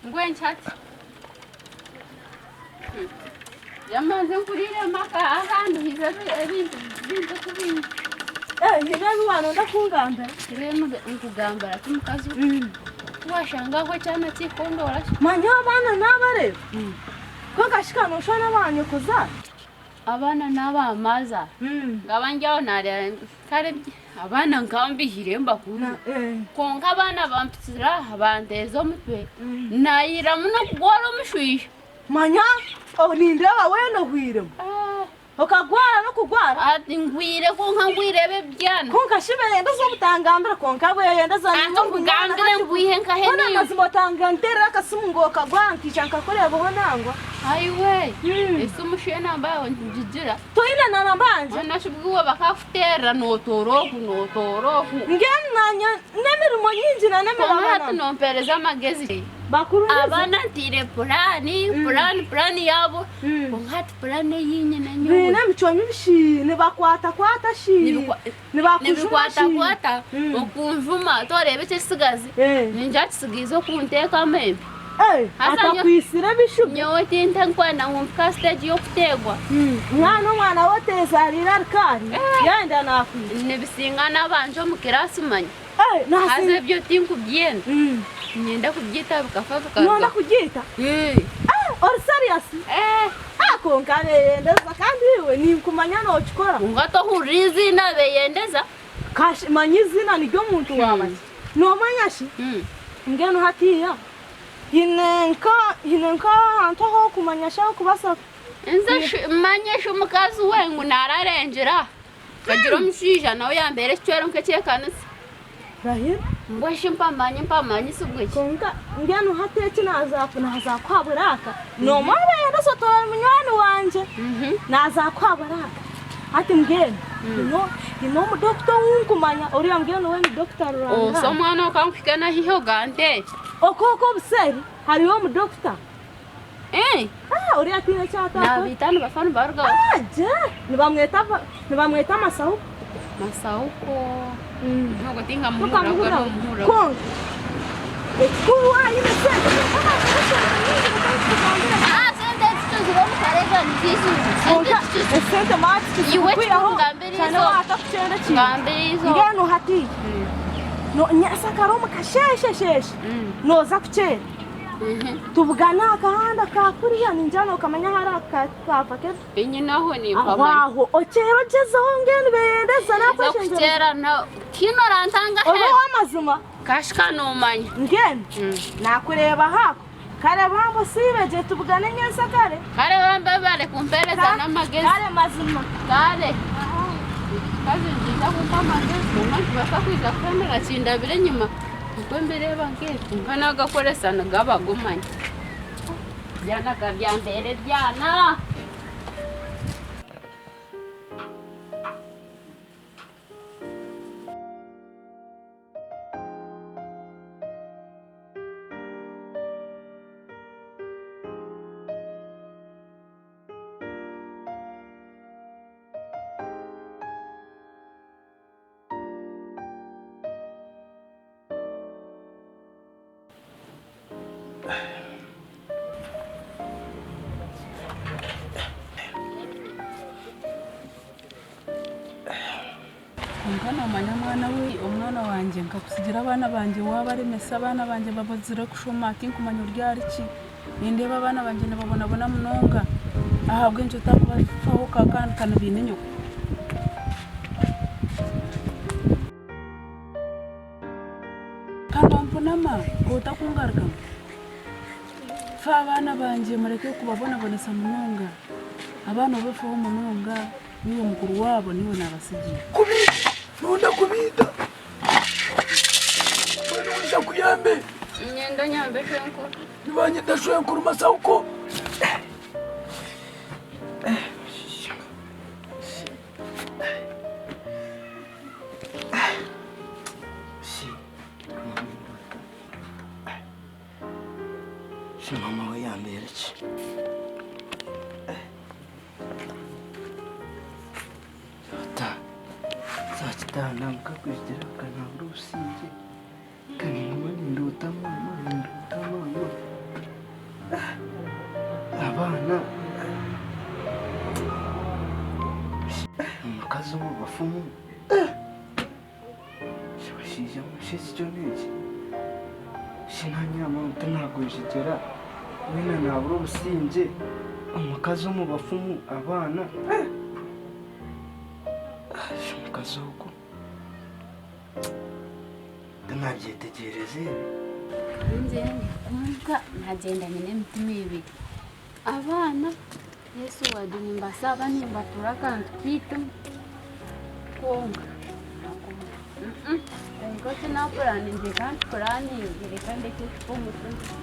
Speaker 1: ngwenchati yamaze nkurire maka ahanduhize ebintu kubingi
Speaker 2: hirebi wano ndakungambira
Speaker 1: rero nkugambara tumukazi washangaho cyane kikondora
Speaker 2: manya abana n'abareba ko gashikano ushona banyukuza
Speaker 1: abana n'abamaza ngaba njyaho nare kare abana nkambihire mbakuru konka abana bampitira abandezo mutwe nayira muno kugora umushwisha
Speaker 2: manya nindeba weno hwiremo ukagwara no kugwara
Speaker 1: ati ngwire konka ngwirebe byana
Speaker 2: konka shibeyenda zo butangambira konka bweyenda za
Speaker 1: nimo ngambire ngwihe nkahene
Speaker 2: kona mazimo tangantera akasumungo kagwara nkichanka kureba honangwa
Speaker 1: aiwe ese umushiye nambaye njijira
Speaker 2: toina narambanje
Speaker 1: nashubwiwe bakafutera notoroku
Speaker 2: ngenanya nemirimo nyingi na nemirabana
Speaker 1: hati nompereza amagezi
Speaker 2: bakuru
Speaker 1: abana ntire plani yabo hati plani yinyene nyo
Speaker 2: bina michonyo bishine bakwata shi
Speaker 1: nibikwata okunjuma torebe kyesigazi ninja kisigizo kunteka membe
Speaker 2: atakwisire bishubi
Speaker 1: nyowe tinta nkwana nkumfuka stage yokutegwa
Speaker 2: umwana wotezarira arikari yenda nakwise
Speaker 1: nibisingana banje omukirasi manya haza ebyo tinkubyenda nyenda kubyita bikafa
Speaker 2: nonda kubyita ori serious konka beyendeza kandi iwe ninkumanya nokikora
Speaker 1: ngatohurira izina beyendeza
Speaker 2: manya izina niryo muntu wabaki nomanya shi ngeno hatiya hinenka hantu aho kumanya shaho kubasa
Speaker 1: nze manyesha umukazi wengu nararengera kagira omushaija nawe yambere ekicwero nk'ekyekanisa
Speaker 2: rahira
Speaker 1: ngweshe mpamanye sibweki
Speaker 2: konka ngeno hateki nazakwaburaka nomara yenda sotora munywani wanje nazakwaburaka ati mgeni ino mudokita wunkumanya oriya mgeni we ni Dr. Ruranga
Speaker 1: so mwana okankukana hiho gante
Speaker 2: okoko buseri hariho umudokita oriya tine cyatako
Speaker 1: nabitanu bafana baruga
Speaker 2: je nibamweta masauko
Speaker 1: ntabwo tinga muhura
Speaker 2: konka kuwa ile sente sente mati ngeno hati nyasakaro mukasheshesheshe noza kucera tuvugana akahanda kakuriya ninjana ukamenya hari akapake
Speaker 1: enyinaho nimpamanye
Speaker 2: aho okero gezaho ngeno beyendeza
Speaker 1: nakukera kino rantanga he
Speaker 2: oba wamazima
Speaker 1: kashika nomanya
Speaker 2: ngeno nakureba hako kare bambo sibeje tuvugane nyesa kare
Speaker 1: bambe bale kumpereza n'amagezi
Speaker 2: kare mazima
Speaker 1: kare kazi nziza kumpa amagezi umuntu bakakwiga kwemera kindabire nyuma ubwo mbere bangetu nkanagakoresana gabagumanye byana kabyambere byana
Speaker 3: Ngana umwana wanje nkakusigira abana banje waba ari mesa abana banje babazira kushoma tinkumanya uryari ki nindeba abana banje nababona munonga ahabwe nje utakubafaho kakandi kanabine nyoko kanampunama utakungaruka fa abana banje mureke kubabonabonesa munonga abana bafaho munonga niwe mukuru wabo niwe nabasigiye
Speaker 10: kubita nunda kubita nunda kuyambe
Speaker 1: Nyendo nyambe shwenko.
Speaker 10: nibanye ndashwenkuru masauko mama we yambere ki ta sachitana mkakwizira kana rusinje kana mwana ndota mama abana umukazi w'abafumu shibashije mushisi cyo niki shinanyama utanagwishigera wena naburo businje umukazi wo mu bafumu abana umukazi uko ntabyitegereze
Speaker 1: Nje kumka nagendanye n'imitima ibiri. Abana Yesu wadumba saba nimba turakantu kitu konga. Ngo tena purani nje kandi purani ngire kandi kitu mutuntu.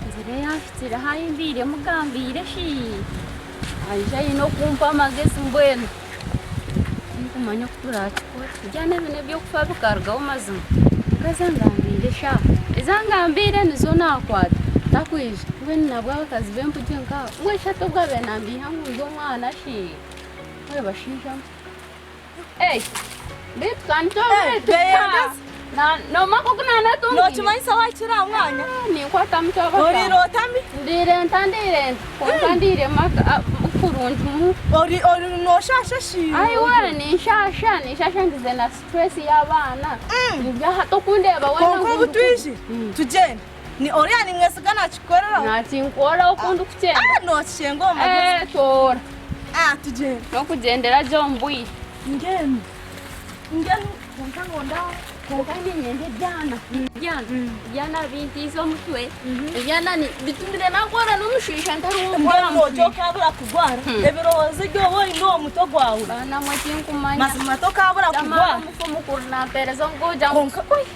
Speaker 1: Nzire yafitira hayimbire mugambire shi. Aisha ino kumpa amagezi mbwenu nikumanya kuturakikora ijyana bine byo kufa bikargaho mazima kazangambire sha izangambire nizo nakwata takwije we nabwo akazi bempuye nka we shato bwabe nambi hanguzo mwana shi we bashisha bit kanto na no mako kuna na tumbi
Speaker 2: no chimaisa wachira mwanya
Speaker 1: ni kwata mtoba
Speaker 2: uri rotami
Speaker 1: ndire ntandire kwandire maka kurunji mu
Speaker 2: ori no shasha shi
Speaker 1: ai wala ni shasha ndize na stress y'abana ibya hato kundeba wana
Speaker 2: konko butwishi tugende ni ori ani mwesigana chikorera
Speaker 1: nati nkora ukundu kugenda
Speaker 2: no chengo magezi
Speaker 1: tora
Speaker 2: tugende
Speaker 1: no kugendera jombwi
Speaker 2: ngeni konkango ndawo
Speaker 1: kokandi nyende jana binti zo mutwe jana ni bitundire nakora n'umushisha ntarumva
Speaker 2: ngo cyo kabura kugwara ebiroze ryo wowe ndo muto gwawe
Speaker 1: bana mwakinkumanya
Speaker 2: mazima to kabura kugwara
Speaker 1: mufumu kurna pereza ngoja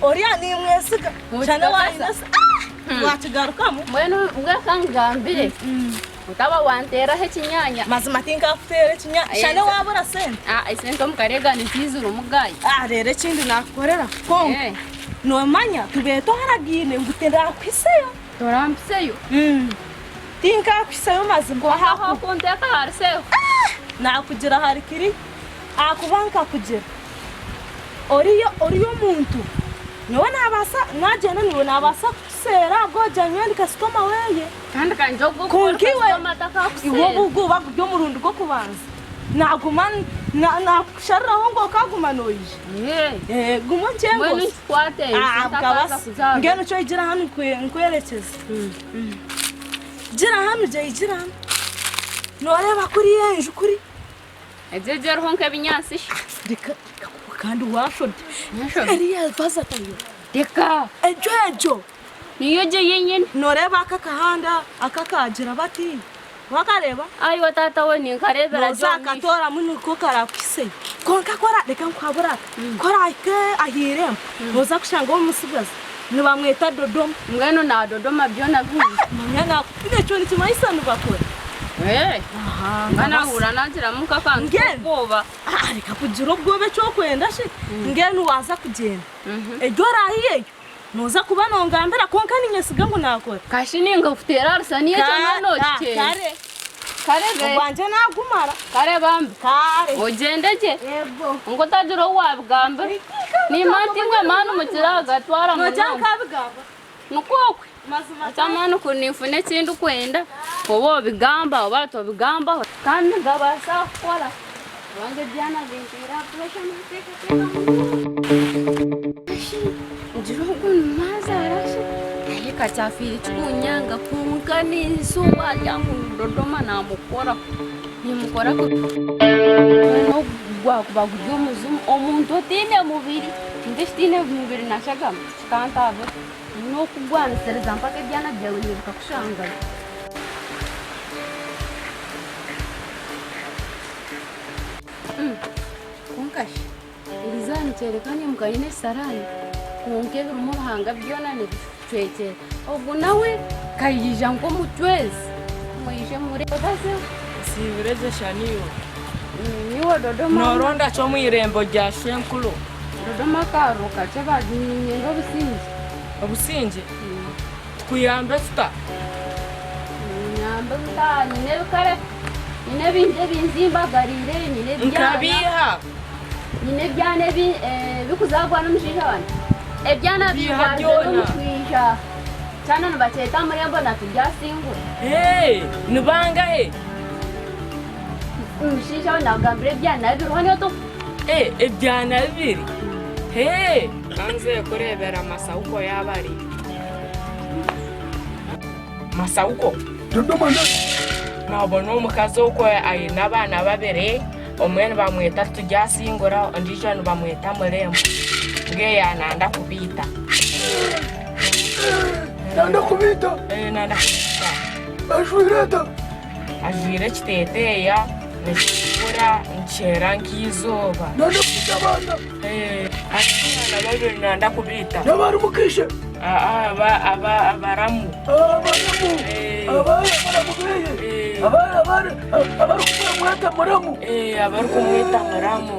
Speaker 2: oriya ni mwesiga cyane wayinasa wakigarukamo
Speaker 1: mwenu ugakangambire utaba wantera he kinyanya
Speaker 2: mazima tinka kutere kinyanya cyane wabura sente
Speaker 1: isento mukarega ni tizuru mugayi
Speaker 2: rere kindi nakorera konko nomanya tubeto haragine ngutendera kwiseyo
Speaker 1: torampiseyo
Speaker 2: tinka kwiseyo mazima
Speaker 1: aha konte akarseyo
Speaker 2: nakugira harikiri akubanka kugira oriyo muntu niwe nabasa mwagenda niwe nabasa kusera goja nyandi kasitoma weye
Speaker 1: kandi kanjogo
Speaker 2: kunkiwe iwo buguba byo murundi go kubanza naguma nakusharraho ngo kagumanoyije gumo ncengo
Speaker 1: mwene twate
Speaker 2: kabasa ngeno cyo igira hano nkwerekeza gira hano je igira hano noreba kuri yenje kuri
Speaker 1: ejejero honke binyansi
Speaker 2: dika kandi washode eriya bazatayo
Speaker 1: dika
Speaker 2: ejo
Speaker 1: niyo je yenyene
Speaker 2: noreba akakahanda akakagira bati wakareba
Speaker 1: ayi watata we ni nkarebera
Speaker 2: jo zakatora munuko karakwise konka kora reka nkwabura kora ike ahire muza kushanga umusigaza ni bamweta Dodoma
Speaker 1: mweno na Dodoma byo navuye
Speaker 2: manyana ine cyo ntimayisa nubakora
Speaker 1: ngana hura nanzira muka kandi koba
Speaker 2: reka kugira ubwobe cyo kwenda shi ngene waza kugenda ejo rahiye nuza kuba nongambira konka ninyesiga ngo nakora
Speaker 1: kashi ninga ufutera arsaniye cyane kare
Speaker 2: bwanje nagumara
Speaker 1: kare bambe ogendeje
Speaker 2: yego
Speaker 1: ngo tajiro wabgambe ni manti ngwe manu mukira gatwara mu
Speaker 2: kabigamba
Speaker 1: nukokwe tamanu kunifune kindu kwenda obo bigamba obato bigamba kandi ngabasa kora wange byana bintira pressure jirogo mazarashe ariko cyafiri cyunyanga kunga n'izuba ryamudodoma namukora nimukora ko no gwaguryo muzumu omuntu otine mubiri ndistine mubiri nashagama kantabo no kugwansereza mpaka byana byawe nibuka kushangana kunkashi ilizani cyerekanye mukayine sarani kunke birimo bahanga byona ne bicwekera ubwo nawe kayija ngo mutwezi muyije muri odase
Speaker 4: sibireje shaniyo
Speaker 1: niwo dodoma
Speaker 4: noronda cyo mu irembo rya Shenkulu
Speaker 1: dodoma karuka cyabadinye ngo businje
Speaker 4: obusinje twiyambe futa
Speaker 1: nyambe futa nyine bukare nyine binje binzimbagarire nyine byana
Speaker 4: nkabiha
Speaker 1: nyine byane bikuzagwa n'umushinja wanjye ebyana bibaze n'umushinja cyane nubaceta muri mbona tubyasingura
Speaker 4: nubanga
Speaker 1: umushinja we nagambire byana biruhane to
Speaker 4: ebyana bibiri kanze kurebera masauko yabari masauko nabona umukazi uko ayina abana babiri omwene bamweta turyasingura ondisho bamweta murembo bwe yananda kubita
Speaker 6: nanda kubita
Speaker 4: nanda kubita ajwire kiteteya nishura nchera nkizoba
Speaker 6: nanda kubita abana
Speaker 4: abana babiri nanda kubita
Speaker 6: nabari mukishe
Speaker 4: abaramu
Speaker 6: abari kumweta muramu
Speaker 4: abari kumweta muramu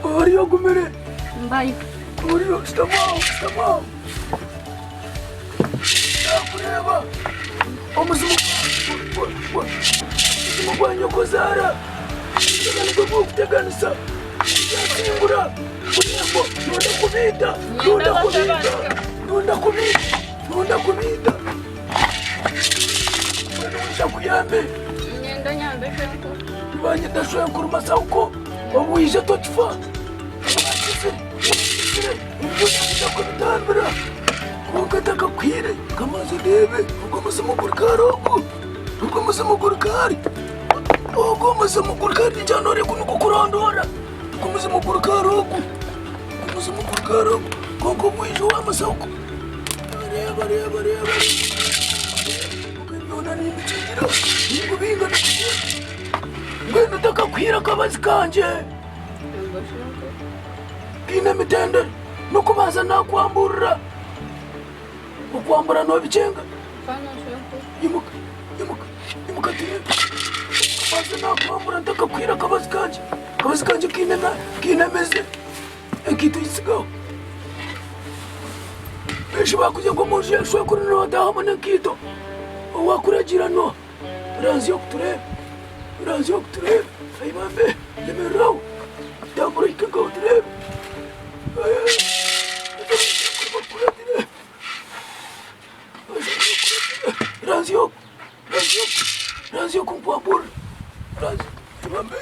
Speaker 6: Oriyo gumere
Speaker 1: mbaye
Speaker 6: Oriyo stamao kureba umuzimu wa nyokozara ntabwo guteganisa yakingura kurembo nunda kubita nwisha kuyambe
Speaker 1: nyendo nyambe shenko
Speaker 6: banye dashenkuru masauko wije totifa ndakubitambira kukataka kwire kamaze debe ukomeza mukurikarogo ukomeza mukurikari ukomeza mukurikari janore kunuko kurondora ukomeza mukurikarogo ukomeza mukurikarogo koko mwisho wa masauko reba ukabona n'imiciro n'ibinga ngwino utaka kwira kabazi kanje kine mitende no kubaza nakwamburira ukwambura no bicenga imuka tire kubaza nakwambura ntaka kwira kabazi kanje kine meze ekitu isigaho benshi bakuze ngo muje yashwe kuri no daho n'ekito wakuragira no ranzi yo kutureba urazi yo kutureba ayibambe yemereraho tambura ikagaho turebe ranzi yo kumpambura ranzi ayibambe